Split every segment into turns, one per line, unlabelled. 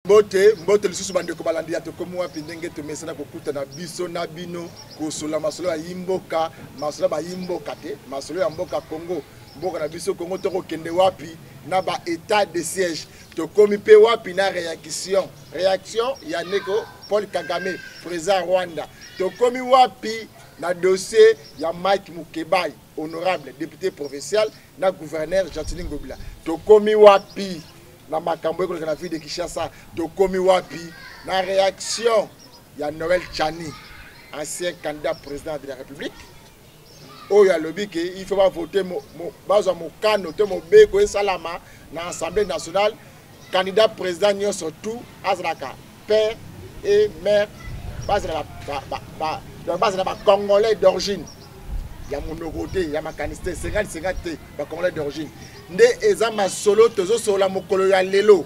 mbote lisusu bandeko balandi ya tokomi wapi ndenge tomesana kokuta na biso na bino kosola masolo ya yimboka masolo ba yimboka te masolo ya mboka Congo mboka na biso Congo toko kende wapi na ba état de siège tokomi pe wapi na réaction ya neko Paul Kagame président Rwanda tokomi wapi na dossier ya Mike Mukebai honorable député provincial na gouverneur Jantini Ngobila tokomi wapi na makambo eko na ville de Kinshasa tokomi wapi na réaction ya Noël Tchani ancien candidat président de la République oyo alobi ke il faut pas voter bazo mokano te mobeko esalama na Assemblée nationale candidat président nyonso tout azalaka père et mère base na ba congolais d'origine ya monogote ya makaniste 50-50 ba congolais d'origine nde eza masolo tozo sola mokolo ya lelo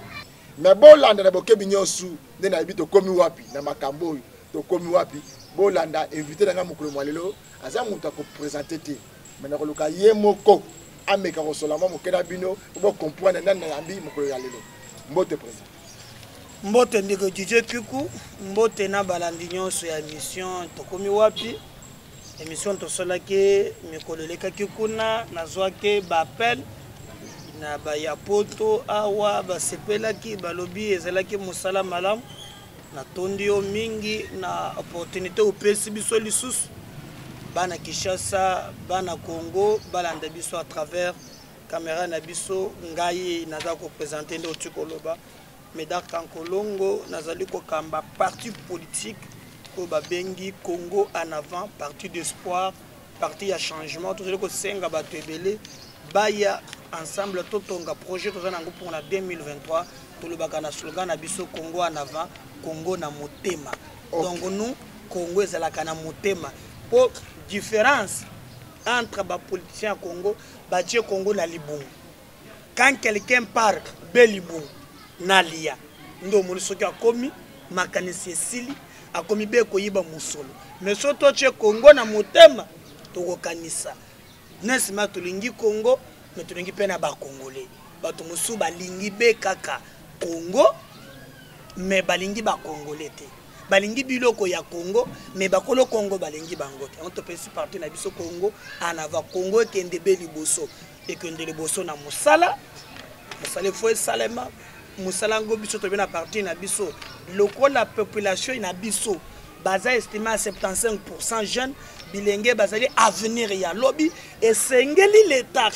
mais bolanda na bokebi nyosu nde na bito komi wapi na makambo to komi wapi bolanda invité na mokolo ya lelo aza mutu ko présenter te mais na koluka ye moko ameka ko sola mo mokena bino bo comprendre na yambi mokolo ya lelo mbote président
mbote ndiko DJ Kiku mbote na balandi nyonso ya émission to komi wapi émission to sola ke mikolo leka kikuna nazwa ke ba appel na ba ya poto awa basepelaki balobi ezalaki musala malamu na tondi yo mingi na opportunité opesi biso lisusu bana Kinshasa bana Congo balanda biso à travers caméra na biso ngai naza ko présenter ndo tikoloba Médard Kankolongo nazali ko kamba parti politique ko babengi Congo en avant parti d'espoir parti à changement tout ko senga bato ebele baya ensemble totonga projet tozana ngo pour la 2023 to le bakana slogan na biso Congo en avant Congo na motema donc nous Congo ezalaka na motema pour différence entre ba politiciens Congo ba tie Congo na libungu quand quelqu'un part belibungu na lia ndo moni soki akomi makanisi esili akomi be koyiba musolo mais soto tie Congo na motema to kanisa nesima tulingi Congo mais tulingi pena ba congolais bato musu balingi be kaka Congo mais balingi ba congolais te balingi biloko ya Congo mais bakolo Congo balingi bango te on te pesi parti na biso Congo en avant Congo kende be liboso et kende liboso na musala faut salema musala ngo biso to bena parti na biso loko la population na biso baza estimé à 75% jeunes bilenge bazali avenir ya lobby et sengeli l'état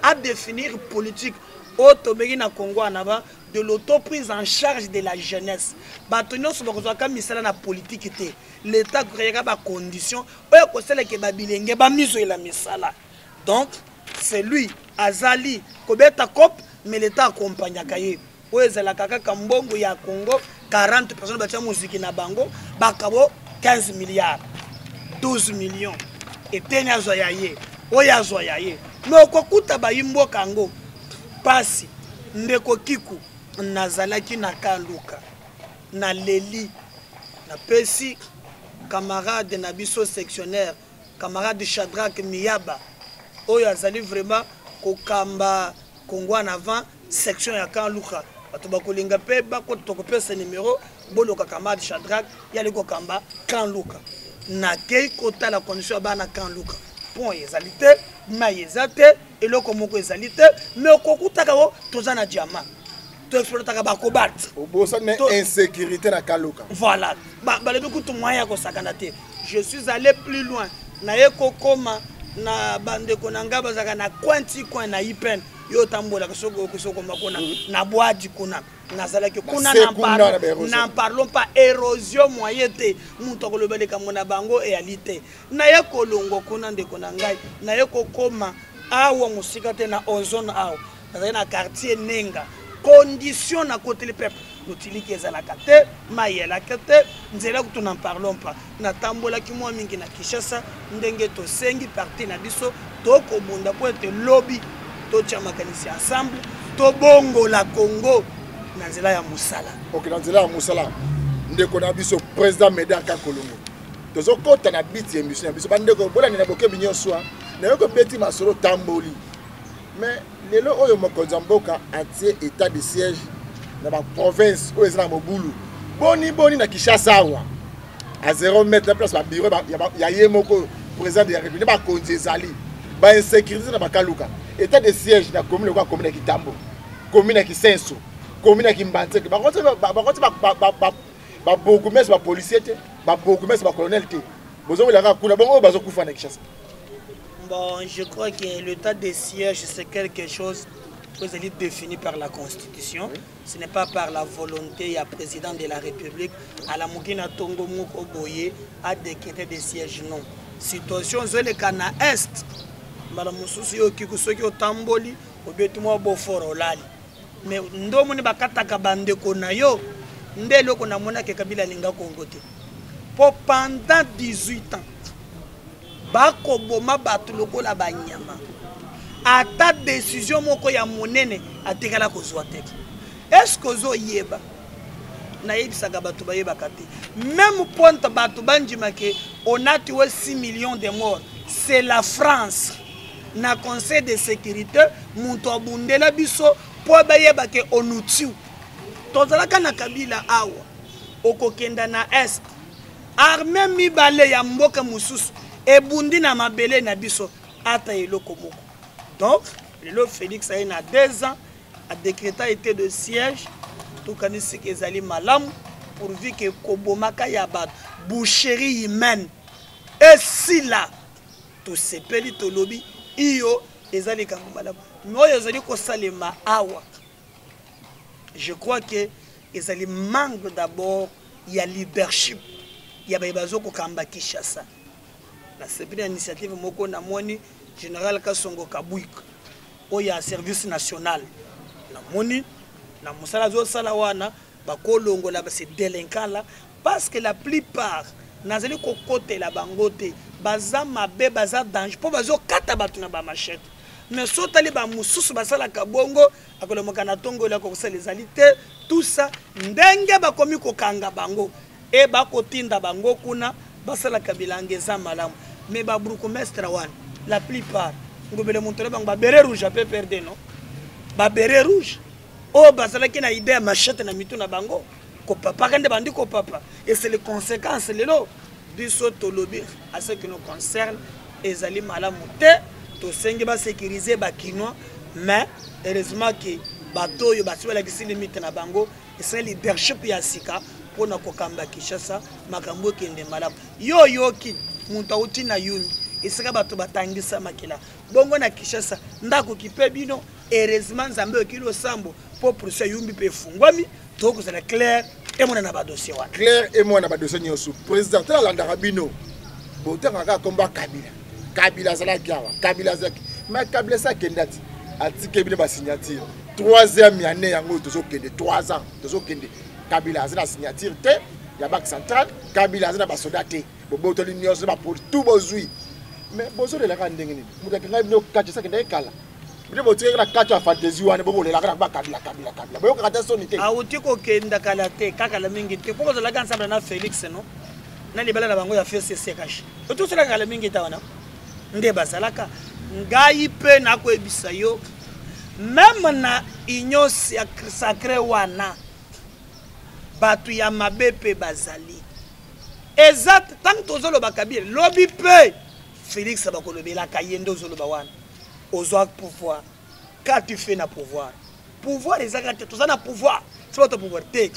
à définir politique autobegi na Congo en avant de l'autoprise en charge de la jeunesse batonyo so bakozwa ka misala na politique te l'état créera ba condition oyo ko sele ke babilenge ba miso ela misala donc c'est lui azali kobeta cop mais l'état accompagne kaye oyo ezala kaka mbongo ya Congo 40 personnes batia musique na bango bakabo 15 milliards 12 millions et tenya zoyaye oya zoyaye mais okokuta bayimbo kango pasi ndeko Kiku nazalaki na Kaluka na Leli na pesi camarade na biso sectionnaire camarade Shadrack Miyaba oyo azali vraiment kokamba Congo en avant section ya Kaluka bato bakolinga pe bako tokopesa numéro boloka camarade Shadrack yali kokamba Kaluka na kei kota la condition bana Kaluka point ezalité mais ezate eloko moko ezalité mais okokutaka ko tozana diamant to exploiter ba cobalt
obosa ne insécurité na Kaluka
voilà balebi kutu moyen ko sakana te je suis allé plus loin na yeko koma na bande konanga bazaka na quanti coin na ipen yo tambola kosoko makona na boadi kuna nazalaki kuna n'en parlons pas érosion moyenne muto kolobeleka mona bango réalité na yeko longo kuna ndeko na ngai na yeko koma awa musika te na ozone awa nazali na quartier Nenga condition na côté le peuple l'utilité ezalaka te mayelaka te nzela kutu n'en parlons pas na tambola ki mwa mingi na Kinshasa ndenge to sengi parti na biso to kobunda po ete lobby to tia makanisi ensemble to bongo la Congo na nzela ya musala
ok na nzela ya musala ndeko na biso président Médard Kankolongo tozo kota na biti émission ya biso bandeko bola na bokebi nyonso na yoko beti masolo tamboli mais lelo oyo mokonzi mboka atie état de siège na ba province oyo ezana mobulu boni na Kinshasa awa à 0 mètre la place ba bureau ya yemoko président de la République ba konzi ezali ba insécurité na bakaluka état de siège na commune kwa commune ya Kitambo commune ya Kisenso commune ya Kimbanzeke ba beaucoup mais ba policier te ba beaucoup mais ba colonel te bozo la kuna bongo bazo kufa na Kinshasa.
Bon, je crois que l'état de siège, c'est quelque chose qui est défini par la Constitution. Oui. Ce n'est pas par la volonté du président de la République à la Moukina Tongo Mouko Boye à décréter des sièges. Non. Situation, c'est le Cana Est. Madame Moussousi, qui est au Tamboli, au Bétumo Boforo Lali. Mais nous ne bakata kabande konayo, ndelo konamona ke Kabila Linga Kongote. Pour pendant 18 ans. Bako boma batu lokola banyama ata décision moko ya monene atekala kozwa te. Est-ce que zo yeba na yebisaka batu bayeba kate même ponta batu banjima ke on a tué 6 millions de morts, c'est la France na conseil de sécurité muto abundela biso po bayeba ke onutiu tozalaka na Kabila awa okokenda na est armée mibale ya mboka mususu et bundi na mabele na biso ata eloko moko. Donc le Félix a eu 2 ans a décrété état de siège tout kanisi kezali malamu pourvu que kobomaka ya ba boucherie humaine et si là tout sepeli to lobi iyo ezali kango malamu no ezali ko salema awa. Je crois que ezali manque d'abord il y a leadership il y a bazo ko kamba Kinshasa. La première initiative moko na moni général Kasongo Kabouik oya service national na moni na musala zo sala wana bakolongo la ba se délinquant là parce que la plupart nazali ko côté la bangote baza mabe baza danger po bazo kata batu na ba machette mais sotali ba mususu basala kabongo akolo mokana tongo la ko sala les alités tout ça ndenge ba komi ko kanga bango e ba kotinda bango kuna basala Kabila ngeza malamu. Mais ba bourgmestre wan la plupart ngobele montrer bang ba beret rouge a peu perdre non ba beret rouge oh basala ki na idée machette na mitu na bango ko papa kande bandi ko papa et c'est les conséquences lelo biso tolobi à ce qui nous concerne ezali malamu te to senge ba sécuriser ba kinois mais heureusement que bato yo basibala ki limite na bango et c'est leadership ya sika pona ko kamba Kinshasa makambo kende malamu yo ki muta uti na yumi isika bato batangisa makila bongo na Kinshasa ndako kipe bino heureusement nzambe okilo sambo pour procès yumbi pe fungwami to ko sala clair et mona na ba dossier wa
clair et mona ba dossier nyoso président la landaka bino botanga ka komba Kabila zala kiawa Kabila zaki mais Kabila sa kendati atike bino ba signature 3e année yango tozo kende 3 ans tozo kende Kabila zala signature te ya banque centrale Kabila zala ba soda te boboto l'union ba pour tout bozui mais bozo de la kandenge ni muta kanga bino kacha sa kende kala bino botika na kacha fantasy wana bobo le la kana ba Kabila boyo kata soni te
auti ko kenda kala te kaka la mingi te poko za la ensemble na Félix non na libala na bango ya FCC kashi auti so la kala mingi ta wana nde basalaka ngai pe na ko ebisa yo même na union sacré wana batu ya mabepe bazali exact tant tozolo bakabile lobby pe Félix bakolobela kayendo zolo bawana ozwa pouvoir quand tu fais na pouvoir exact tozana pouvoir c'est pas ton pouvoir te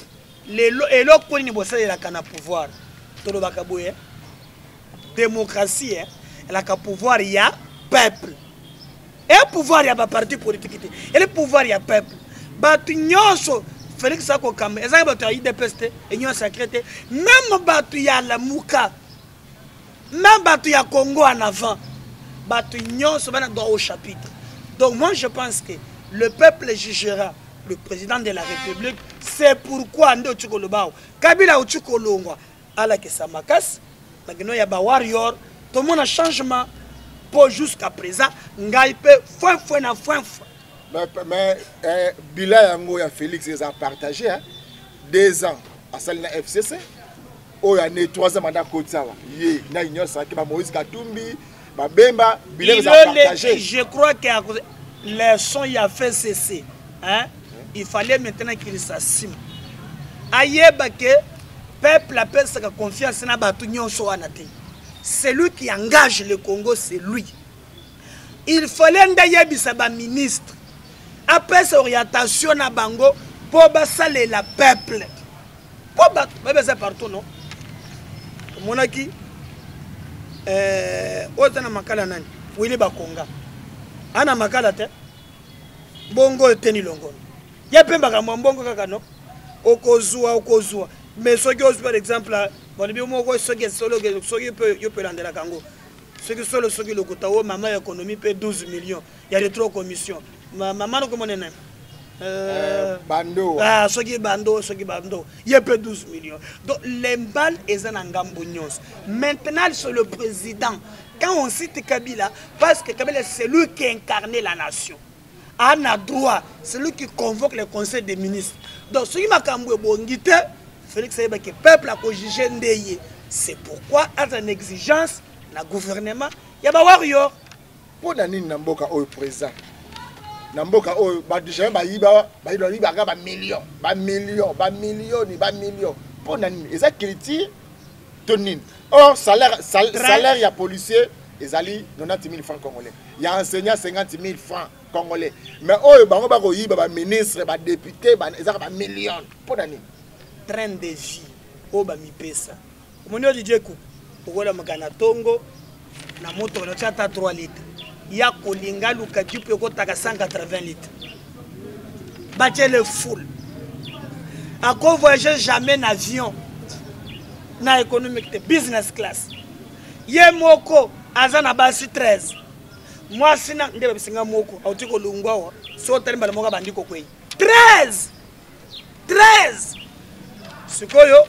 lelo eloko ni bosalela kana pouvoir tolo bakaboye démocratie la ka pouvoir ya peuple et pouvoir ya ba parti politique et le pouvoir ya peuple batu nyonso Félix Sako Kambe, ezali bato ya IDPS et union sacrée, même bato ya la Mouka, même bato ya Congo en avant, bato union se va droit au chapitre. Donc moi je pense que le peuple jugera le président de la République. C'est pourquoi ndo tshikolo Kabila u tshikolongwa ala ke samakas, magino ya ba warrior, tout le monde a changement pour jusqu'à présent, ngai pe foi na foi.
Mais bilan yango ya Félix les a partagé 2 ans à Salina FCC o ya né 3 ans mandat Kotsawa yé na union sacrée ba Moïse Katumbi ba Bemba bilan les a partagé.
Je crois que les sons y a fait cesser hein il fallait maintenant qu'il s'assume. Ayeba que peuple appelle sa confiance na batu nyonso wana te. Celui qui engage le Congo, c'est lui. Il fallait ndayebisa ba ministre. Après cette orientation na bango pour basaler la peuple. Pour battre partout non. Monaki ozana makala nani? Wili Bakonga. Ana makala te. Bongo eteni longono. Ya pemba kama mbongo kaka no. Okozua. Mais ce qui par exemple, bon bien moi ce qui solo ce qui peut yo peut landela kango. Ce qui solo ce qui le kotawo maman économie paie 12 millions. Il y a des trop commissions. Maman no comment nena.
Bando.
Ah, ce qui bando. Il y a peu 12 millions. Donc les balles est un engambonios. Maintenant sur le président, quand on cite Kabila, parce que Kabila c'est lui qui incarne la nation. On a droit, c'est lui qui convoque le conseil des ministres. Donc ce qui m'a camoué bongité, Félix Sayeba que peuple a jugé ndeye. C'est pourquoi à une exigence, le gouvernement, il y a ba warrior.
Pour nani namboka au président. Namboka o ba déjà ba yiba ba million pour nani et ça critique tonine or salaire il y a policier ezali 90 000 francs congolais il y a enseignant 50 000 francs congolais mais o bango ba ko yiba ba ministre ba député ba ezaka ba million pour nani
train de vie o ba mi pesa monyo DJ ku okola makana tongo na moto na chata 3 litres. Il y a Kolinga Luka du peut à 180 litres. Battre le full. À quoi voyager jamais en avion? Na économique business class. Yé moko azana basi 13. Moi sina ndebe singa moko autiko lungwa so telemba moka bandiko kwei. 13. Sikoyo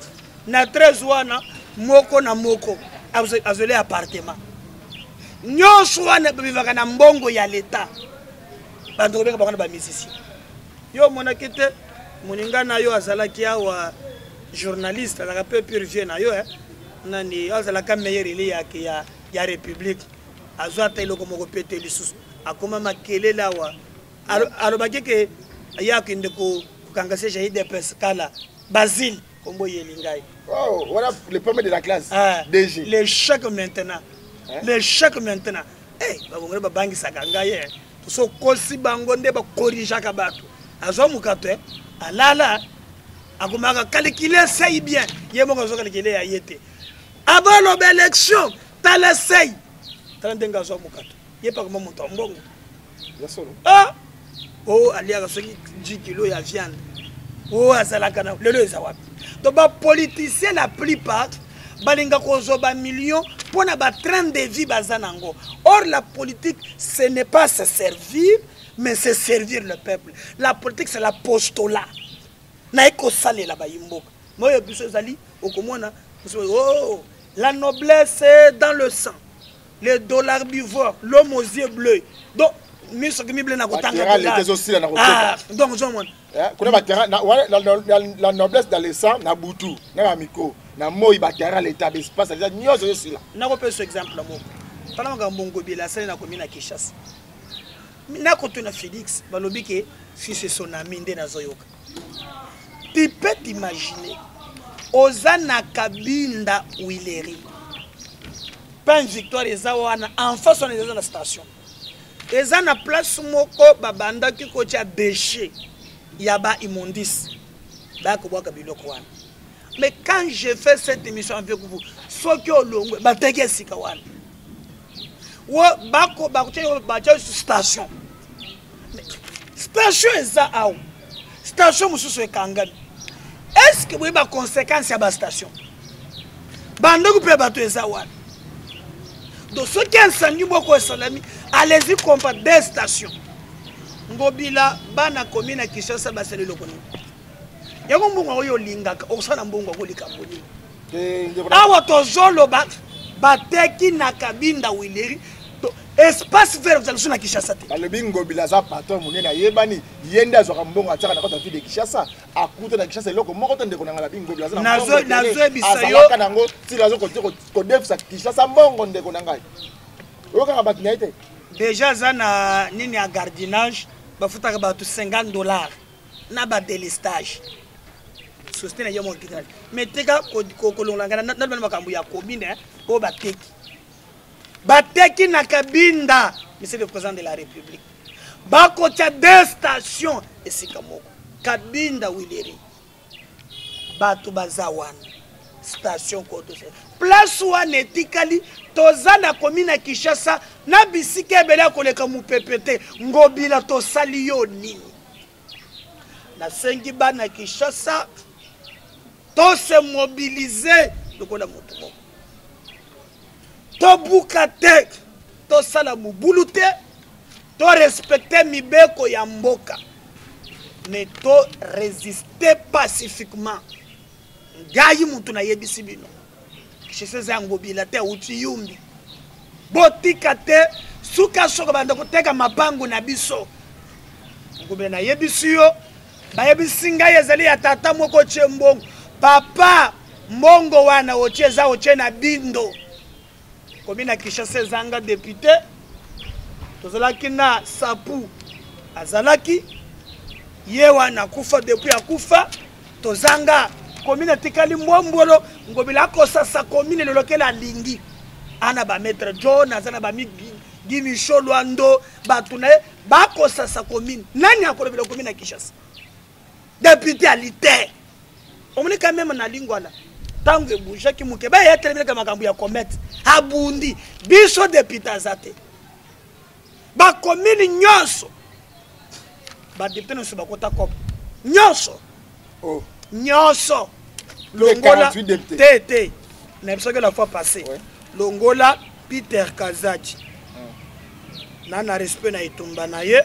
na 13 wana moko na moko azole appartement. Nyonso wana bivaka na mbongo ya leta bantu beka bakana ba musicien yo monaki te moninga na yo azalaki awa journaliste la peu purifié na yo nani azalaka meilleur ile ya république azwa telo ko moko pete lisusu akoma makele lawa alobaki ke ya kinde ko kangase jaide peskala Basile kombo yelingai.
Oh, voilà le premier de la classe.
DG. L'échec maintenant. L'échec maintenant. Eh, babongere babangi sakanga ye. So kosi bangonde ba corrige kabatu. Azo mukato alala akumaka calculer ça bien. Ye moko zo calculer ya yete. Avant l'élection, t'as l'essai. T'as ndenga zo mukato. Ye pa comme monto mbongo.
Ya solo.
Ah. Oh, aliaka soki 10 kilos ya viande. Oh, azalaka na lelo ezawapi. Donc ba politicien la plupart balinga kozoba millions pour na ba train de vie bazanango. Or la politique ce n'est pas se servir mais c'est servir le peuple. La politique c'est l'apostolat. Na eko sale la ba yimboka. Moyo biso zali okomona oh la noblesse est dans le sang. Les dollars bivouacs, l'homme aux yeux bleus. Donc donc
la noblesse dans le sang na butu na amiko na moi batera l'état d'espace ça nyozo aussi là
na ko peso exemple mo tala nga mbongo bila sala na komina Kinshasa na ko tuna Félix balobi ke fils son ami nde na zoyoka tu peux t'imaginer ozana kabinda wileri pain victoire ezawana en face on est dans la station. Et ça na place moko babanda ki ko tia déchet yaba immondice ba ko boka biloko wana. Mais quand je fais cette émission avec vous soki olongwe bateke sika wana wo bako bakutia batia station station eza awo station mususu ekangami est-ce que vous avez conséquence ya ba station bandoko pe bato eza wana. Donc ceux qui enseignent beaucoup salami, allez-y comprendre des stations. Ngobila bana komina Kinshasa basele lokoni. Yango mbongo oyo lingaka osana mbongo ko likamboni. Awa tozolo bateki na kabinda wileri. Espace vert vous allez na Kinshasa te.
Le bingobila za patron monena yebani yenda zo mbongo ataka na kota ville de Kinshasa akuta na Kinshasa loko moko tande ko na bingobila za
nazo bisayo
kanango ti lazo ko defsa Kinshasa mbongo ndeko na ngai. Oka ba kinaite
déjà za na nini ya gardiennage bafutaka ba $50 na ba délestage société na yo mo kitala mais teka ko longanga na bana makambo ya commune o bateki na Kabinda monsieur le président de la République bakotia 2 stations esika moko Kabinda Wileri batu bazawana station koto place wana etikali toza na commune ya Kinshasa na bisika ebele koleka mupepete ngobila tosali yo nini na sengi bana Kinshasa to se mobiliser lokola motu moko to buka te to sala mobulu te to respecter mibeko ya mboka mais to résister pacifiquement ngai mutu na yebisi bino chiseza ngobila te uti yumbi botika te suka soko banda koteka mapangu na biso ngobila na yebisi yo bayebisi ngai ezali ya tata moko chembongo papa mbongo wana ocheza oche na bindo komina na Kinshasa ezanga député tozalaki na sapu azalaki ye wana kufa depuis akufa tozanga komina tikali mbombolo ngobila kosasa komina lolokela lingi ana ba maître John azana ba Gimi Sholwando batuna bakosasa komina nani akolobela komina na Kinshasa député alitaire omoni quand même na lingwana tangue bouge ki mukeba yetelemeka makambo ya comète abundi biso député azate ba commune nyonso ba député no suba kota kop nyonso
oh
nyonso
longola
tété na biso que la fois passée ouais. Longola Peter Kazachi na respect na itumba na ye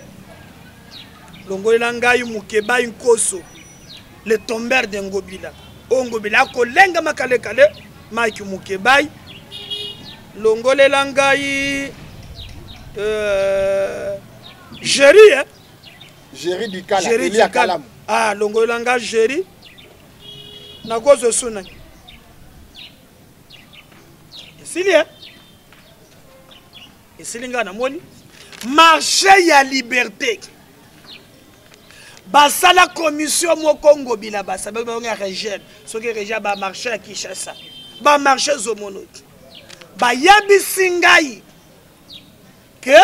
longola ngai mukeba inkoso le tombeur de Ngobila Ngobila kolenga makale kale Mike Mukebai longolela ngai Jerry
Jerry du Kala Elia Kalam
ah longolela ngai Jerry na gozo suna isilinga na moni marché ya liberté basala commission moko Ngobila basabe ba régime soki régime ba marché à Kinshasa ba marché zomono ba yebisi ngai ke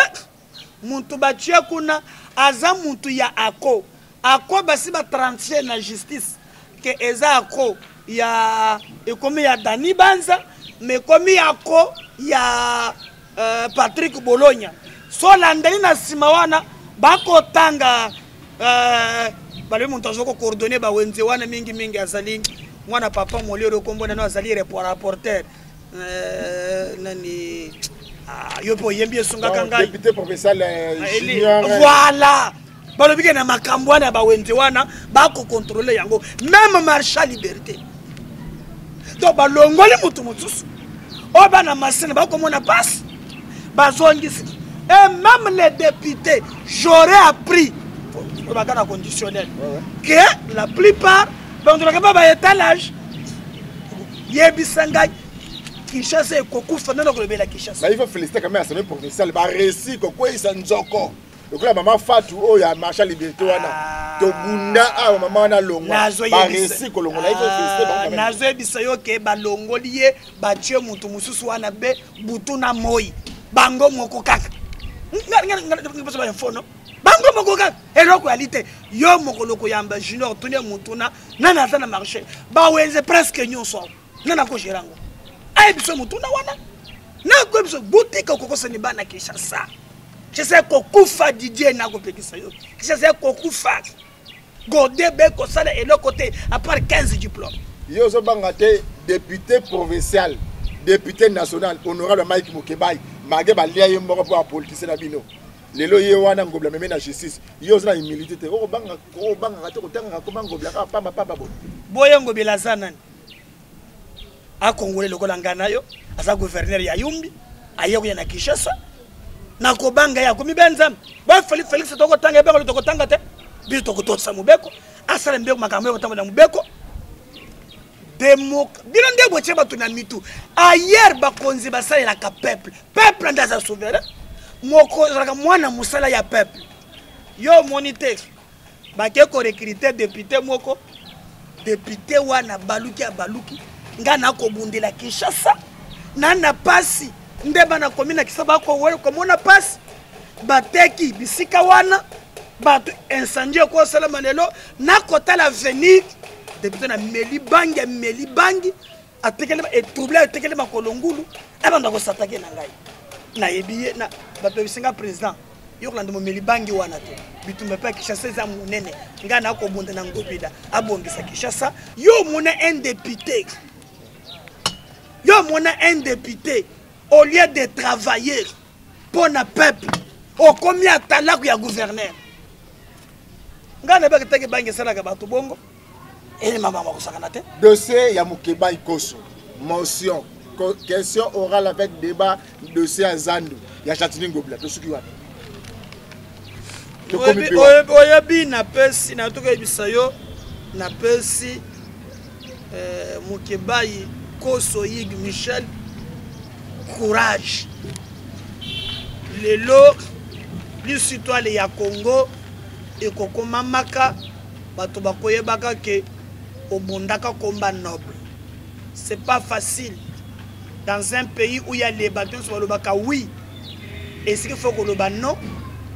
muntu batia kuna aza muntu ya ako basi ba 30 na justice ke eza ako ya ekomi ya Dani Banza mais komi ako ya Patrick Bologna so landeli na sima wana bakotanga bale muntu azoko coordonner ba wenze wana mingi azali mwana papa molero kombo na azali reporter nani yopo yembi sunga kanga
député provincial junior
voilà balobike na makambo wana ba wenze wana bako contrôler yango même marché liberté to balongoli mutu mutusu oba na masine bako mona passe bazongisi et même les députés j'aurais appris conditionnel que la plupart on ne pas ba étalage yebisanga Kinshasa kokufa nana ko lebela Kinshasa
mais il faut féliciter quand même l'Assemblée provinciale ba réussi ko isa nzoko lokola maman Fatou o ya marché liberté wana to bunda a maman na longo ba réussi ko longola il faut féliciter ba
nazo yebisa yo ke ba longoli ye ba tie mutu mususu wana be butu na moi bango moko kaka ngana fono bango moko kaka eloko alite yo moko loko yamba junior tune mutuna nana atana marché ba wenze presque nyonso nana ko gerango ay biso mutuna wana na ko biso boutique ko seni bana Kinshasa je sais ko kufa Didier na ko pekisa yo je sais ko kufa godé be ko sala eloko te à part 15 diplômes
yo zo banga te député provincial député national honorable Mike Mukebai magé ba lia yo moko pour politicien na bino lelo ye wana Ngobila meme na justice yo zana humilité te o banga te ko tanga ko Ngobila ka pamba bo
boye Ngobila zanani a Congolais lokola ngana yo asa gouverneur ya Yumbi ayeko na Kinshasa na ko banga ya ko mi benzam ba Félix to ko tanga be ko tanga te bi to ko to sa mubeko asala mbeko makambo ko tanga na mubeko demo bino ndebo cheba tuna mitu ayer ba konzi basala la ka peuple ndaza souverain moko zaka mwana musala ya peuple yo moniteur bake ko recruter député moko député wana baluki ya baluki nga na ko bundela Kinshasa na pasi ndeba na komina kisaba ko wele ko mona pasi bateki bisika wana batu incendie ko salama lelo na kota l'avenir député na Meli Bangi atekele et trouble atekele makolongulu abanda ko satake na ngai na yebiye na bato bisinga président yokolanda mo Meli Bangi wana te bitumbe pa Kinshasa za munene nga na ko bunda na ngobida abongisa Kinshasa yo mona un député au lieu de travailler pour le peuple au combien de temps il y a gouverneur nga na ba ketake bangi sala ka bato bongo et maman ko sakana te
dossier ya Mukeba Ikoso motion question orale avec débat dossier à Zandu ya Chatini Ngobila to suki wapi
oyebi na pesi na toka bisayo na pesi Mukeba Ikoso Yig Michel courage lelo li citoyen ya Congo et kokoma maka bato bakoyebaka ke obondaka combat noble. C'est pas facile dans un pays où il y a les bâtons sur le baka oui. Est-ce qu'il faut que le bas non?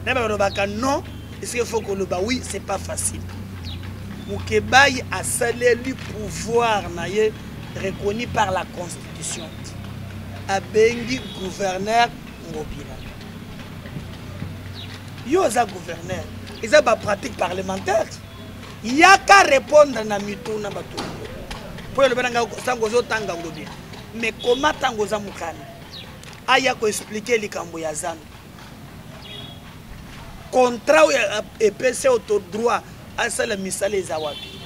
Le baka non. Est-ce qu'il faut que le bas oui? C'est pas facile. Mukeba a salé le pouvoir reconnu par la Constitution. Abengi gouverneur Ngobila. Yoza gouverneur. Ils ont une pratique parlementaire. Il y a qu'à répondre na mitou na bato. Pour le benanga sangozo tanga Ngobila. Mais comment tangoza mukani? Aya ko expliquer likambo ya Zandu. Contrat et PC auto droit à ça la misale zawapi.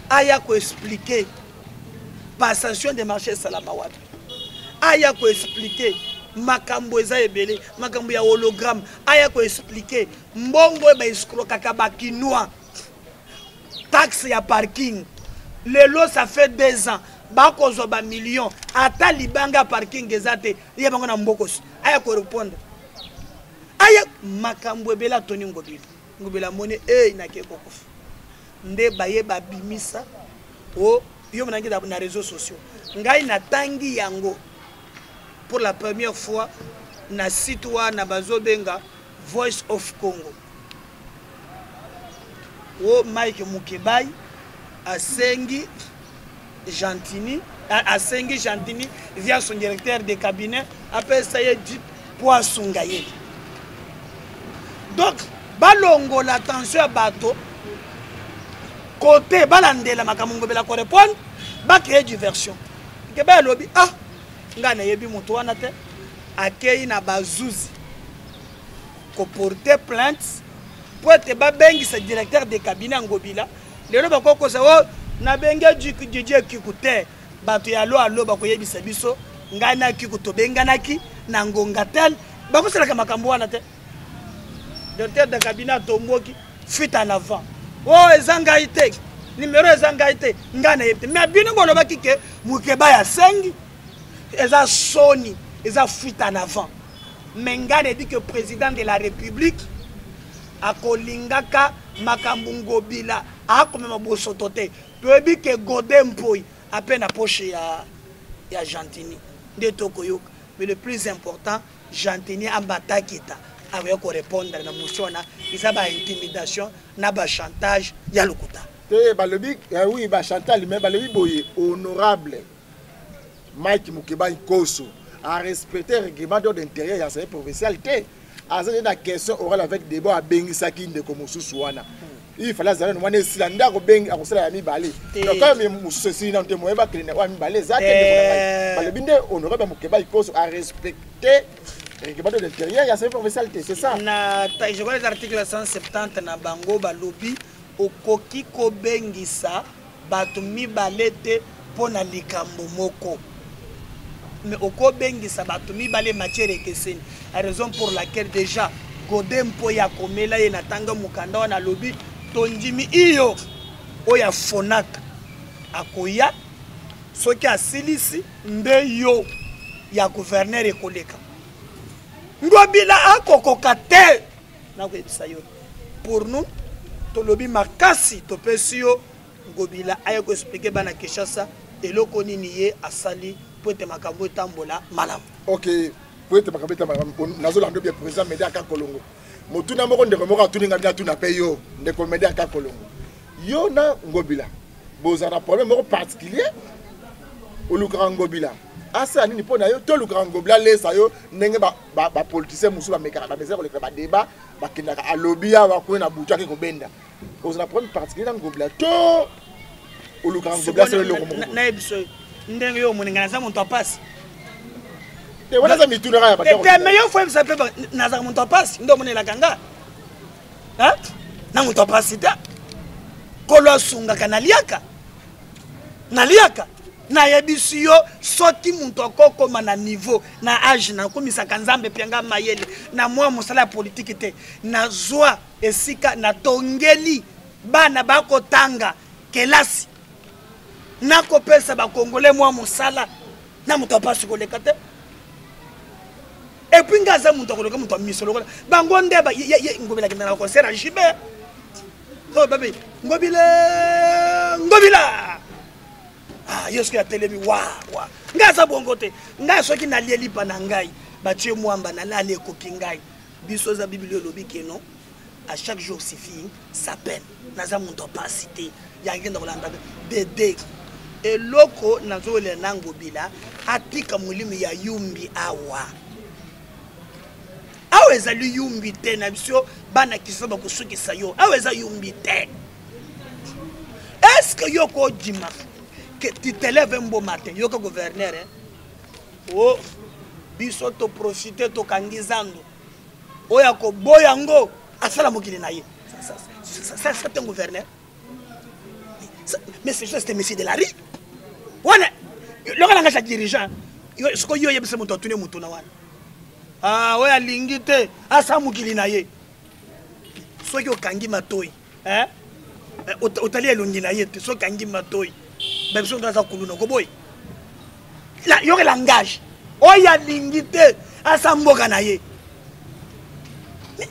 Aya ko expliquer passation des marchés salamawat. Aya ko expliquer makambo eza ebele makambo ya hologramme aya ko expliquer mbongo ba escroc kaka kinwa taxe ya parking lelo ça fait 2 ans ba ko zo ba million ata libanga parking ezate ye bango na mbokos aya ko répondre aya makambo ebela Tony Ngobila mone na ke kokof nde baye ba bimisa o yo mnangi na réseaux sociaux ngai na tangi yango pour la première fois na site na bazobenga Voice of Congo. O Mike Mukeba asengi Gentini via son directeur de cabinet appelle ça dit Poisongaye. Donc balongo l'attention à bateau côté balandela makamungo bela ko répondre ba créer diversion. Keba lobby ngana yebi mutu wana te akei na bazuzi ko porter plainte pour te ba bengi ce directeur de cabinet Ngobila lelo bakoko sa o na benga DJ kikute bato ya lo bako yebisa biso ngana kikuto benganaki na ngonga tel bakosala ka makambo wana te directeur de cabinet tomboki fuite en avant ezanga ite numéro ezanga ite ngana yebite mais bino ngolo bakike Mukeba ya sengi eza soni eza fuite en avant Mengane dit que le président de la République a kolingaka makambo Ngobila a comme mabosotote to bi que Godem Poi à peine approché ya Gentini de Tokoyok mais le plus important Gentini ambata kita avec ko répondre na moshona isa ba intimidation na ba chantage ya lokuta
te ba lebi oui ba chantage mais ba lebi boye honorable Mike Mukeba Ikoso a respecté le règlement d'intérieur et à sa provincialité. À la question orale avec débat à Bengisaki de Komosusouana. Il fallait savoir que nous Silanda au Beng à Rosala Ami Balé. Donc, comme nous ceci dans le témoin, va créer un balai. Le binde honorable Mukeba Ikoso a respecté le règlement d'intérieur et à sa provincialité. C'est ça.
Je vois les articles 170 na Bango Balobi au Koki Kobengisa Batumi Balete Pona Likambo Moko. Mais au Kobengi Sabatumi Balé matière et la raison pour laquelle déjà Godem Poya Komela et Natanga Mukanda na lobby Tondimi Iyo Oya Fonak Akoya ce qui a silisi Ndeyo ya gouverneur et koleka Ngobila akokokate na ko ebisayo pour nous tolobi makasi topesi yo Ngobila aya ko expliquer bana Kinshasa eloko nini ye asali po ete makambo etambola malamu.
OK, po ete makambo etambola nazolanda bien président Médé aka Kolongo. Motuna moko ndeko moko atuninga bien tuna pe yo ndeko Médé aka Kolongo. Yo na Ngobila bozana problème moko particulier olukara Ngobila. Asa nini pona yo to lukara Ngobila lesa yo ndenge ba politicien musu ba mekaka ba meza ko le ba débat ba kinaka alobia ba ko na butu akiko benda. Bozana problème particulier na Ngobila to olukara Ngobila c'est le lomo.
Na ebiso ndenge yo moninga za muntu apasi.
Te wana za mituna ya ba.
Te meyo fo msa pe na za muntu apasi ndo monela kanga. Hein? Na muntu apasi ta. Kolo sunga kanaliaka. Naliaka. Na yebisi yo soki muntu akokoma na niveau na age na komisaka nzambe pianga mayele na mwa musala politique te na zwa esika na tongeli bana bako tanga kelasi na kopesa ba congolais mwa musala na muto apasi koleka te et puis ngaza muto koleka muto misolo bango ndeba Ngobila kinana concert à Jibe oh baby Ngobila ah yesu ya telemi wa ngaza bongo te nga soki na lieli pa na ngai batie mwamba na lale ekoki ngai biso za bibilio lobi keno à chaque jour suffit sa peine naza muntu opacité ya ngenda kolanda bede eloko nazole na Ngobila atika mulimi ya yumbi awa aweza lu yumbi te na biso bana kisaba kusukisa yo aweza yumbi te. Est-ce que yoko dima que tu te lèves un beau matin, yoko gouverneur, hein? Oh, biso to profiter to kangizando. Oya ko boyango, asala mokili na ye. Ça c'est un gouverneur. Mais c'est juste un monsieur de la rue. Wana, le gars nga dirigeant, ce que yo yebise moto tune moto na wana. Ah, oya lingite, asa mokili na ye. Soki okangi matoi, hein? Otali elongi na ye te, soki kangi matoi. Même si on doit s'accouler, boy. Il y aurait langage. Oh, il y a l'ingité à Samboganaye. Mais,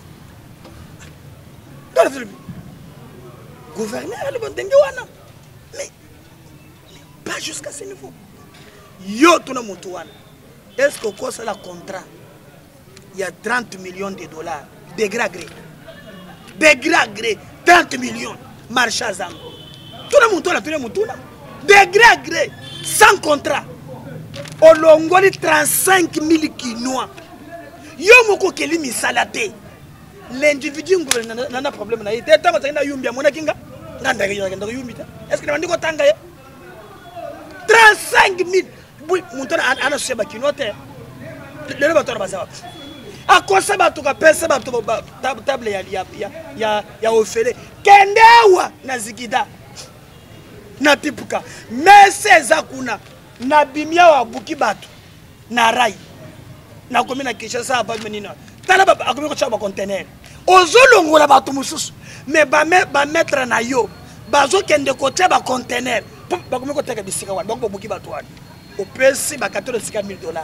gouverneur, le bon dengue, mais pas jusqu'à ce niveau. Yo, tout le monde, est-ce que c'est le contrat? Il y a 30 millions de dollars. Degré à gré. 30 millions. Marché à Zambo. Tout le monde, degré à gré, sans contrat. Au Longoli 35 000 Kinois. Yo moko keli misalate. L'individu n'a pas problème. Est-ce que 35 000 Moutona ana seba kinote. Le bateau baza. A quoi ça va tout pesa bateau table ya ofele. Kendewa na zikida. Na tipuka meseza kuna na bimia wa buki batu na rai na komi na Kinshasa hapa menina tala ba akomi ko chaba container ozolongola batu mususu me ba mettre na yo bazo kende ko chaba container ba komi ko teka bisika wa ba buki batu wa opesi ba $14,000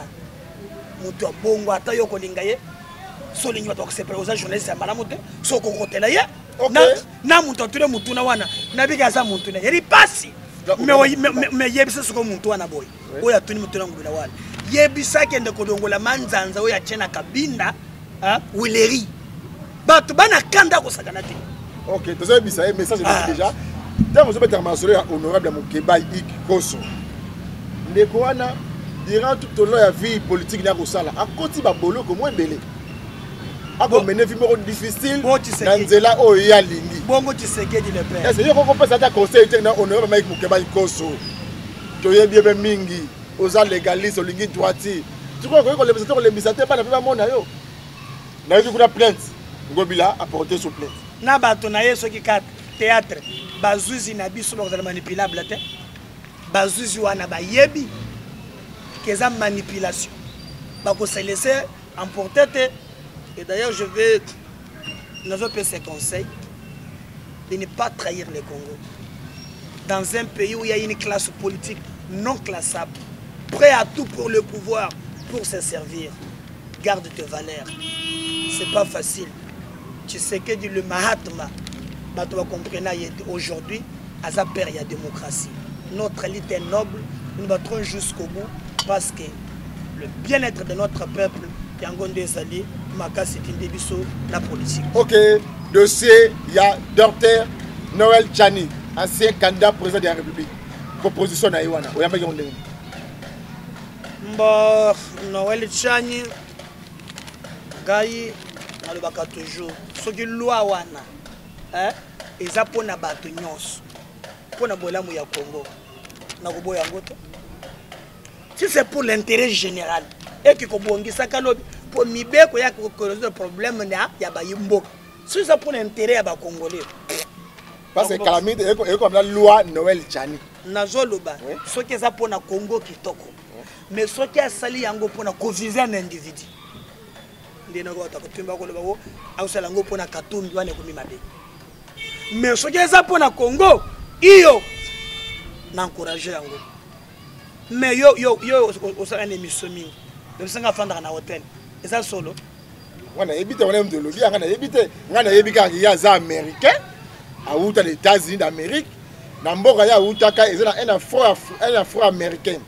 muto bongo ata yo ko lingaye so lingi batu ko separa oza journaliste ya malamote so ko kotela ye. Na muntu tule mutuna wana na biga za muntu na yeri pasi me yebisa soko muntu wana boy oya tuni mutuna Ngobila wana yebisa kende kodongola manzanza oya chena kabinda wileri batu bana kanda ko sakana te.
OK, tu sais bisa message déjà dans vous êtes masolo honorable Mukeba Koso ndeko wana durant tout au long ya vie politique na ko sala akoti ba bolo ko mo mbele. Ako menefi moko difficile na nzela oyo ya lingi
bongo Tshisekedi le père
est-ce que yoko kopesa ta conseil te na honorable Mike Mukeba Koso to yebi be mingi oza légaliste olingi droiti tu crois que les visiteurs les visiteurs pas na pas mona yo na yo kuna plainte Ngobila apporter sous plainte
na bato na yeso ki kat théâtre bazuzi na biso ba manipulable te bazuzi wana ba yebi keza manipulation ba ko se laisser emporter. Et d'ailleurs, je vais nous donner ces conseils de ne pas trahir le Congo. Dans un pays où il y a une classe politique non classable, prêt à tout pour le pouvoir, pour se servir, garde tes valeurs. C'est pas facile. Tu sais que le Mahatma, bato comprendre aujourd'hui à sa père il y a démocratie. Notre élite est noble, nous battrons jusqu'au bout parce que le bien-être de notre peuple Yangon Desali, Makasi Tindebiso, la politique.
Ok, dossier, il y a Dr Noël Tchani, ancien candidat président de la République. Proposition à Iwana.
Noël Tchani, Gaï, alobaka toujours. Ce qui loi wana, ils pour na bato nyos, pour na bolamu ya Congo, na koboya ngoto. Si c'est pour l'intérêt général, et que Kobongi Sakalobi, pour Mibeko, il y a un problème, il y a un yimbo. Si c'est pour l'intérêt à Congolais.
Parce que Calamite est comme la loi Noël Tchani.
Nazoloba, ce qui est pour le Congo qui toko. Mais ce qui est sali yango pour viser un individu. Mais ce qui est pour le Congo, iyo n'encourage yango. Mais yo au sein de Missomi, le 5 ans dans un hôtel. Et ça solo.
On a évité on aime de lobby, on a évité, on a évité qu'il y a des Américains, à outre les États-Unis d'Amérique, dans Mboka ya outaka, ils ont un afro-américain,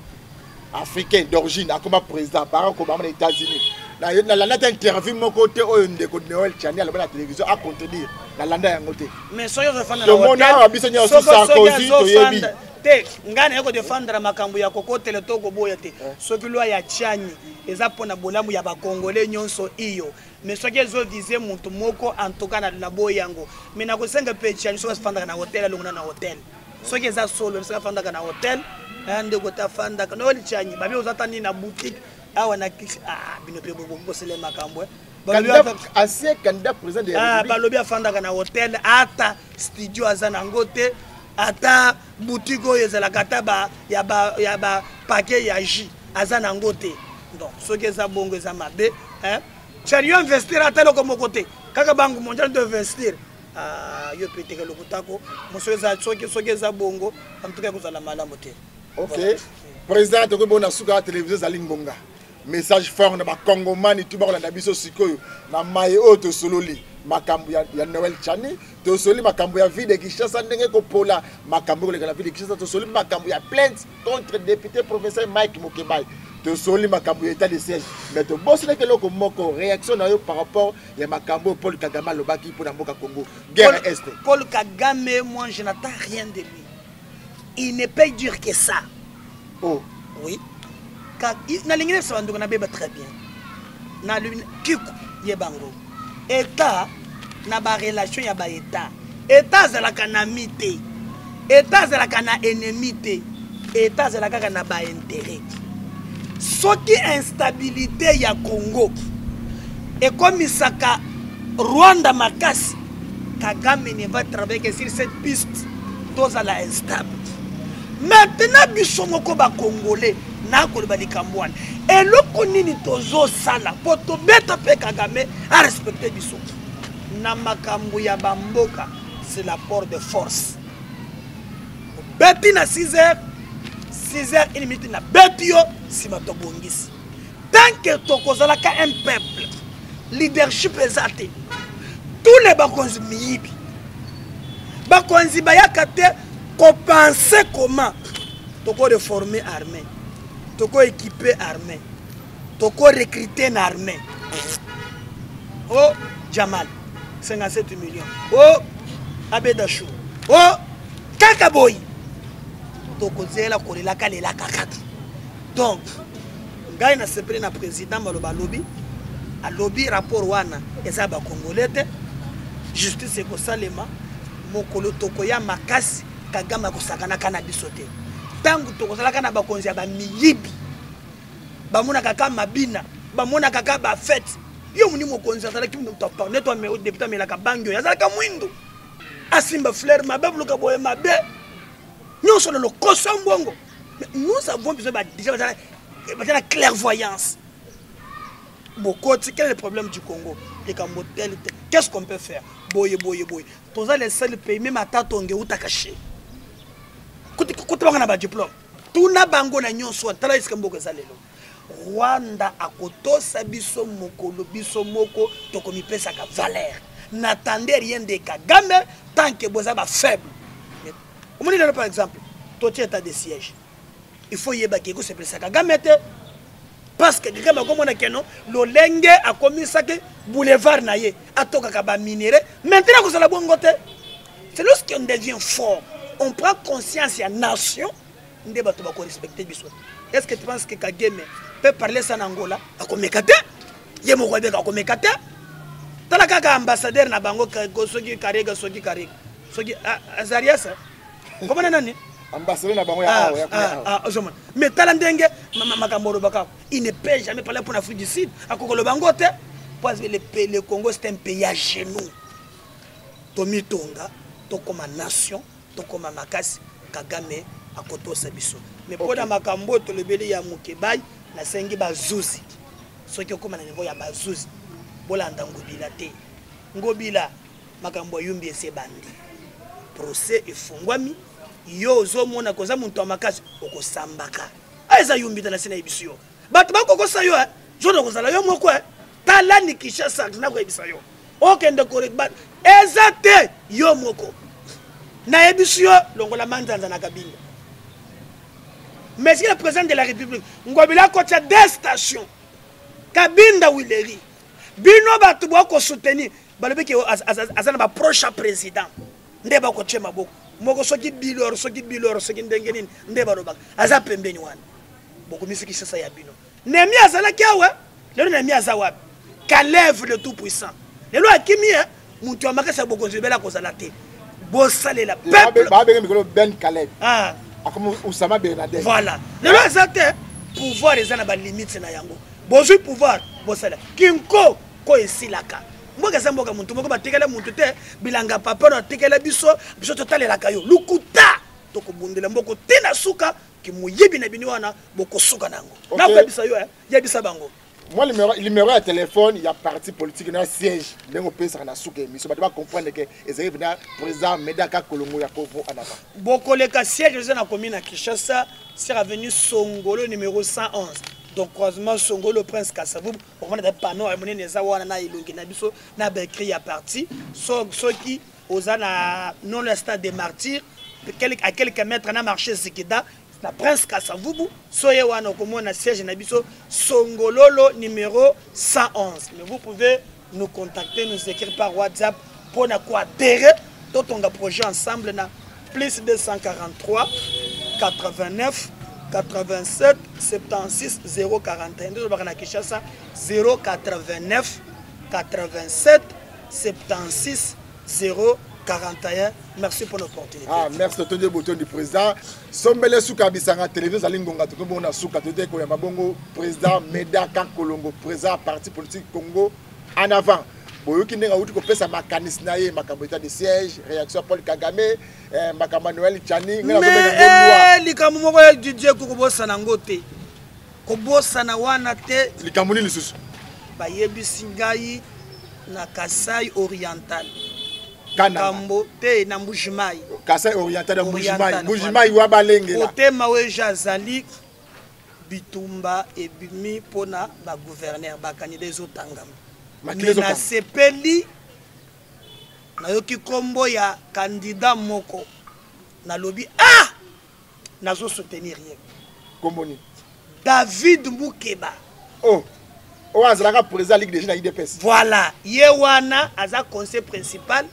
africain d'origine, comme président Barack Obama des États-Unis. La nata interview mon côté au ndeko Noël Tchani à la télévision à contenir la landa ya ngote.
Mais soyo de fan na hôtel.
Sarkozy to yebi.
Te ngana yako défendre makambo ya kokotele le toko boya te. Soki loi ya Tchani eza pona bolamu ya ba Congolais nyonso iyo. Mais soki ezo viser muntu moko en tout cas na boyango. Mais na ko senga pe Tchani so défendre na hôtel longa na hôtel. Soki eza solo so défendre na hôtel, ndeko ta fanda na oli Tchani babi ozatani na boutique. Awana bino pe bobo sele makambo.
Ancien candidat président de la République.
Balobi afanda na hôtel ata studio azana ngote. Ata boutique ezala kata ba ya ba paquet ya jus azana ngote. Donc ce que ça bongo ça mabe hein. Chariot investir ata loko mokote. Kaka bangu mondial de investir. Yo peteke lokutako. Monsieur za soki za bongo en tout cas ko zala malamu te.
OK. Président de Kobona suka télévision Zalingonga. Message fort na ba Congomani tu ba la biso sikoyo na maye auto sololi. Makambu ya Noël Tchani, to soli makambu ya ville qui chasse ndenge ko pola makambu le la ville qui chasse to soli makambu ya plainte contre député professeur Mike Mokebay. To soli makambu ya état de siège. Mais to boss le keloko moko réaction na yo par rapport ya makambu Paul Kagame lobaki pour mboka Congo. Guerre est.
Paul Kagame, moi je n'attends rien de lui. Il ne peut dire que ça.
Oh.
Oui. Car na lingine ça ndoko na beba très bien. Na lui kiku yebango. État na ba relation ya ba état. État zalaka na mité. État zalaka na ennemi té. État zalaka na ba intérêt. Soki instabilité ya Congo. Et comme Isaka Rwanda makasi Kagame ne va travailler que sur cette piste. Tous à la instable. Maintenant biso moko ba Congolais na ko ba likambwana. Et le konini tozo sala poto beta pe Kagame a respecter biso. Na makambu ya bamboka c'est l'apport de force. Beti na 6h 1 na beti yo si matobongisi. Tant que tokozala ka un peuple leadership ezate. Tous les bakonzi miyibi. Bakonzi bayakate ko penser comment toko reformer armée. Toko équiper armée. Toko recruter une armée. Oh, Jamal, 57 millions. Oh, Abedachou. Oh, Kakaboy. Toko zela kolela kalela kakati. Donc, ngai na sepre na président maloba lobby. A lobby rapport wana eza ba congolais te. Justice ko salema mokolo toko ya makasi Kagame ko sakana kana bisote. Tangu tokozalaka na bakonzi ya ba miyibi bamona kaka mabina bamona kaka ba fête yo muni mokonzi azalaki mu to parler toi mais au député mais la kabangyo yazalaka mwindo asimba fleur mabablu ka boye mabe nyonso le kosambongo. Nous avons besoin déjà de la clairvoyance. Quel est le problème du Congo? Qu'est-ce qu'on peut faire? Boye. Tous les seuls pays, même à Tatongue ou Takaché. Quand on a un diplôme, tout n'a pas de nyonso, Rwanda a koto sabiso moko, lobiso moko, tokomi pesa ka valeur. n'attendez rien de Kagame tant que vous êtes faible. Vous me dites par exemple, toi tu es état de siège. Il faut y aller c'est plus ça Kagame parce que Kagame comme on a que non, l'olenge a commis ça que boulevard naie a toka kaba minéré. Maintenant que ça la bonne côté, c'est lorsqu'on devient fort, on prend conscience à nation, on débat tout va respecter biso. Est-ce que tu penses que Kagame peut parler ça en Angola? A comme kate, yemo ko be ka comme kate. Tala kaka ambassadeur na bango soki karega soki Azarias. Comment nani?
Ambassadeur na bango ya
Ozomon. Mais talandenge makambo baka, il ne peut jamais parler pour l'Afrique du Sud. A kokolo bango te parce que le Congo c'est un pays à genoux. Tomi Tonga, to comme nation, to comme makasi Kagame a koto sabiso. Mais pour la makambo to lebeli ya Mukebai na sengi bazuzi. Soki okoma na niveau ya bazuzi. Bolanda ngobila te. Ngobila makambo yumbi ese bandi. Procès efungwami yo ozomona koza muntu amakasi okosambaka. Aiza yumbi na sina ibisiyo. Batu bako kosa yo jono kozala yo moko tala ni Kinshasa na ko ibisa yo. Okende correct bat ezate yo moko. Na ibisiyo longola manzanza na kabinda. Mais si le président de la République ngobila ko tia des stations. Kabinda Wileri. Bino batu bako soutenir balobi ke azana ba proche président. Ndeba ko chema boko. Moko soki bilor soki ndenge nini ndeba roba. Aza pembeni wana. Boko misiki sasa ya bino. Nemi azala kiawe. Lelo nemi azawa. Kalève le tout puissant. Lelo akimi muntu amakasa boko nzibela ko zala te. Bo sale la peuple.
Ba be mikolo Ben Caleb.
Ah.
Comme Oussama Bernadette.
Voilà. Lelo azate pouvoir ezana ba limite na yango. Bozui pouvoir bosala. Kinko ko esilaka. Mboka samboka muntu moko batekela muntu te bilanga papa na tekela biso totalela kayo lukuta tokobundela mboko tena suka ki muyebi na bini wana boko suka nango na ko bisa yo ya bisa bango.
Moi le numéro de téléphone il y a parti politique na siège ndengo pesa na suka émission ba comprendre que ezali vena président Medaka Kolongo ya Kovo anava
boko le ka siège na commune à Kinshasa c'est avenue Songolo numéro 111. Donc croisement Songolo Prince Kassavou on a des panneaux amener les awana na ilungi na biso na ba écrit à parti qui osana non le stade des martyrs à quelques mètres na marché Zikida la Prince Kassavou soye wana komona siège na biso Songololo numéro 111. Mais vous pouvez nous contacter nous écrire par WhatsApp pour na quoi adhérer tout on a projet ensemble na plus 243 89 87 76 041 089 87 76 041. Merci pour l'opportunité.
Ah, merci de le bouton du président. Sombele Souka Bisanga télévision Zalingonga tout bon na Souka tout ko ya mabongo président Medaka Kolongo président parti politique Congo en avant. Boyoki ndenga uti ko pesa makanisme na ye makambo état de siège réaction Paul Kagame makambo Noël Tchani ngana
mais likambo moko ya DJ ko bosana ngote ko bosana wana te
likambo ni lisusu
bayebisi ngai na Kasai oriental
Kambo
te na Mbujimai
Kasai oriental na Mbujimai wa balengela
côté mawe jazali bitumba ebimi pona ba gouverneur ba candidat zotangama na sepeli na yoki kombo ya candidat moko na lobi nazo soutenir ye
komoni
David Mukeba
azalaka président Ligue des Jeunes na IDPS.
Voilà ye wana aza conseil principal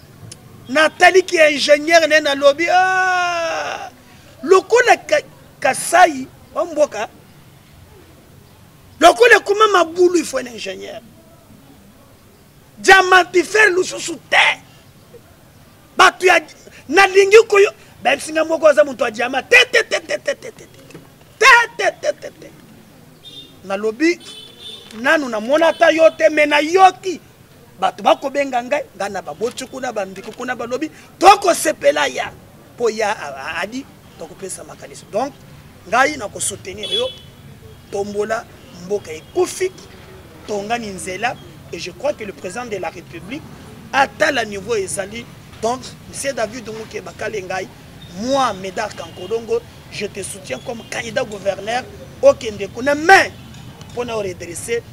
Nathalie qui est ingénieur na lobi lokola Kasai mboka lokola kuma mabulu il faut un ingénieur diamantifère lususu te batu ya nalingi koyo singa moko za muntu wa diama te na lobi nanu na monata yote mena yoki batu bako benga ngai ngana babochu kuna bandiko kuna balobi toko sepela ya po ya adi toko pesa makanisi donc ngai na ko soutenir yo tombola mboka ekufi tongani nzela. Et je crois que le président de la République atteint le niveau Ezali. Donc, M. David Mukeba Kalengai, moi, Médard Kankolongo, je te soutiens comme candidat gouverneur au Kendekuna. Mais, pour nous redresser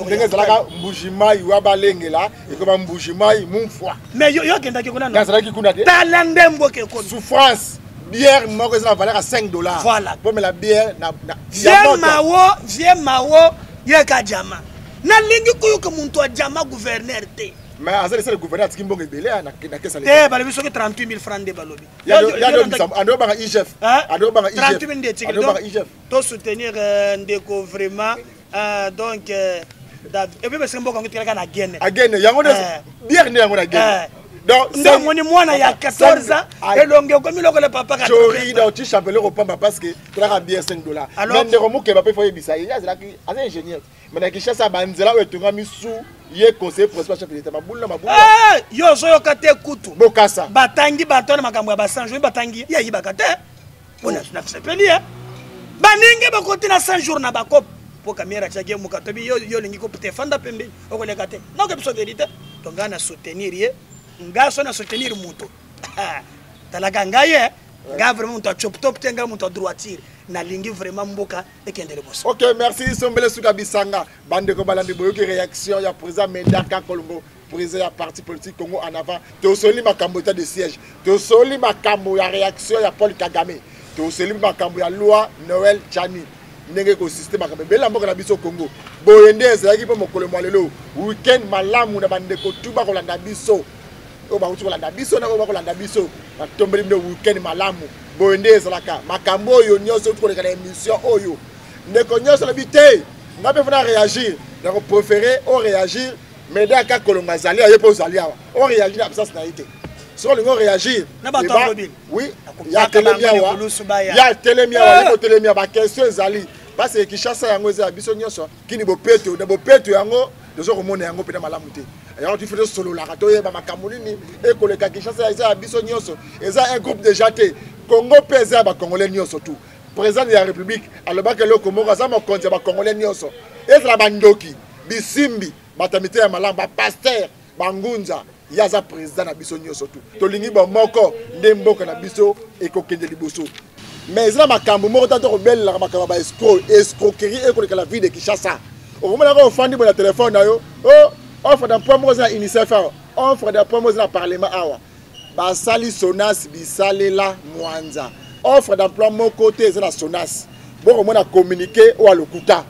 ndenge ezalaka mbujimai wa balengela ekoma mbujimai mumfwa
mais yo akendaki kuna
nazalaki kuna te
tala ndembo ke ko
souffrance bière moko eza na valeur à $5
voilà
pour la bière na
vie mawo yeka jama na lingi kuyuka muntu wa jama gouverneur te
mais azali c'est le gouverneur atiki mbongo ebele na kesa
te balobi soki 38 000 francs de balobi
ando banga IGF ando banga IGF
38 000 de tiki donc to soutenir ndeko vraiment donc et puis parce que mboko ngitikaka na gene
yango de bière ne yango na gene donc
c'est moni mwana ya 14 ans elonge komi loko le papa ka
chori donc tu chapeleur au pamba parce que tu la bière $5 mais ndeko muke ba pe foye bisaye azalaki aza ingénieur mais na kishasa banzela o etunga misu ye conseiller principal chef de l'état mabula
yo zoyo kate kutu
bokasa
batangi batona makambo ya basanjo batangi ya yibaka te ona na sepeli baninge bakoti na 5 jours na bakop po kamera tshake mukatobi yo lingi ko te fanda pembe okoleka te na ko biso vérité to ngana soutenir ye ngaso na soutenir muto talaka ngaye nga vraiment muto chop top tenga muto droitier na lingi vraiment mboka ekendele boso.
OK, merci Sombele Suka Bisanga bande ko balandi boyoki réaction ya président Mendaka Kolongo président ya parti politique Congo en avant to soli makambo de siège to soli makambo ya réaction ya Paul Kagame to soli makambo ya loi Noël Chani ndenge ko système makambo bela mboka na biso Congo boyende ezalaki po mokolo mwalelo weekend malamu na bande ko tuba ko landa biso o ba kolanda biso na ko ba kolanda biso na tombeli mde weekend malamu boyende ezalaka makambo oyo nyonso tukoleka na émission oyo ndeko nyonso na bité ngabe fona réagir na ko préférer o réagir mais daka kolonga zali aye po zali awa o réagir na absence na ité so lingo réagir
na ba to mobile
oui ya telemia wa telemia ba question zali parce que Kinshasa yango za biso nyonso kini bopeto na bopeto yango dezo komona yango pena malamu te alors tu fais solo la rato yeba makambo nini e koleka Kinshasa za biso nyonso eza un groupe de jaté Congo pesa ba congolais nyonso tout président de la république alobaka loko moko za mokonzi ba congolais nyonso ezala bandoki bisimbi batamite ya malamba pasteur bangunza yaza président na biso nyonso tout tolingi ba moko ndemboka na biso ekokende liboso mais ezala makambo moko tato ko bella makambo ba escroquerie e koleka la vie de Kinshasa au moment là on fandi bon téléphone na yo offre d'emploi moko za UNICEF offre d'emploi moko za parlement awa basali Sonas bisalela mwanza offre d'emploi mon côté c'est la Sonas bon on a communiqué ou à lokuta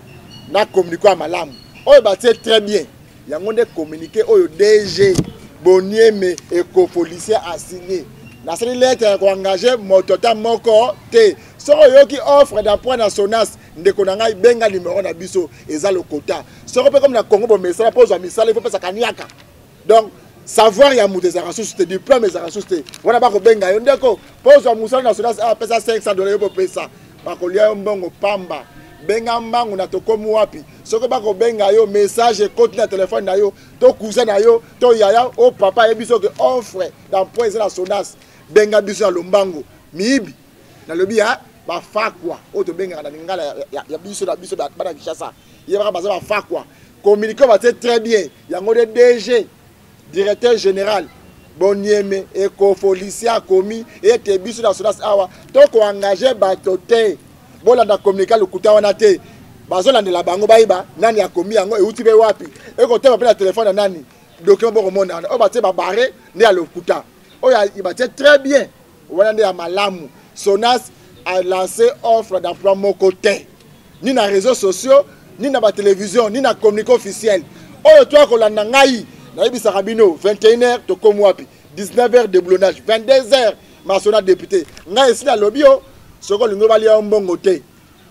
na communiquer à malamu oyo batie très bien yango nde communiquer oyo DG Bonieme éco-policier a signé na sali lettre ko engager motota moko te soko yoki offre d'emploi na Sonas ndeko na ngai benga numéro na biso eza lokota soko pe comme na Congo bo mesala pose à misala il faut pesa kaniaka donc savoir ya mutu ezaka susu te diplôme ezaka susu te wana bakobenga yo ndeko pozwa musala na Sonas apesa $500 yo bopesa bakolia yo mbongo pamba benga mbangu na tokomi wapi soko bakobenga yo message ekoti na telefone na yo to cousin na yo to yaya o papa yebi so ke offre d'emploi eza na Sonas benga biso ya lombango miyibi nalobi ya bafakwa oyo tobengaka na lingala ya biso na biso bana Kinshasa yebaka baza bafakwa communiqué batie très bien yango de DG directeur général Bonieme éco-policier akomi ete biso na Sonas awa to ko engager bato te bolanda communiquer lokuta wana te bazolandela bango bayiba nani akomi yango euti be wapi ekotema pe na téléphone na nani document boko mona o batie babare nde ya lokuta o ya batie très bien wana nde ya malamu Sonas a lancé offre d'emploi moko te ni na réseaux sociaux ni na ba télévision ni na communiqué officiel oyo to akolanda ngai Naïbisa Rabino, 21h, Tokomu Wapi, 19h, déboulonnage, 22h, Masona député. Nga ici, la lobby, ce qu'on nous va aller en bon côté.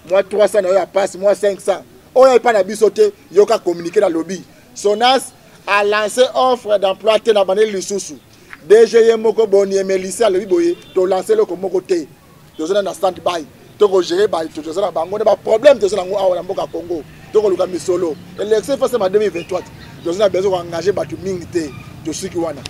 Moi, 300, on passe, moi, 500. On n'a pas d'abisoté, il y a communiqué dans le lobby. Sonas a lancé offre d'emploi à Banel Lissousou. DG Moko Boni et Mélissa, le lobby, tu as lancé le côté. Tu as un stand-by. Tu as géré, tu as un problème, tu as un Congo. Tu as un solo. L'élection, c'est en 2023. Tu as besoin d'engager Batu Mingte, tu sais qui wana.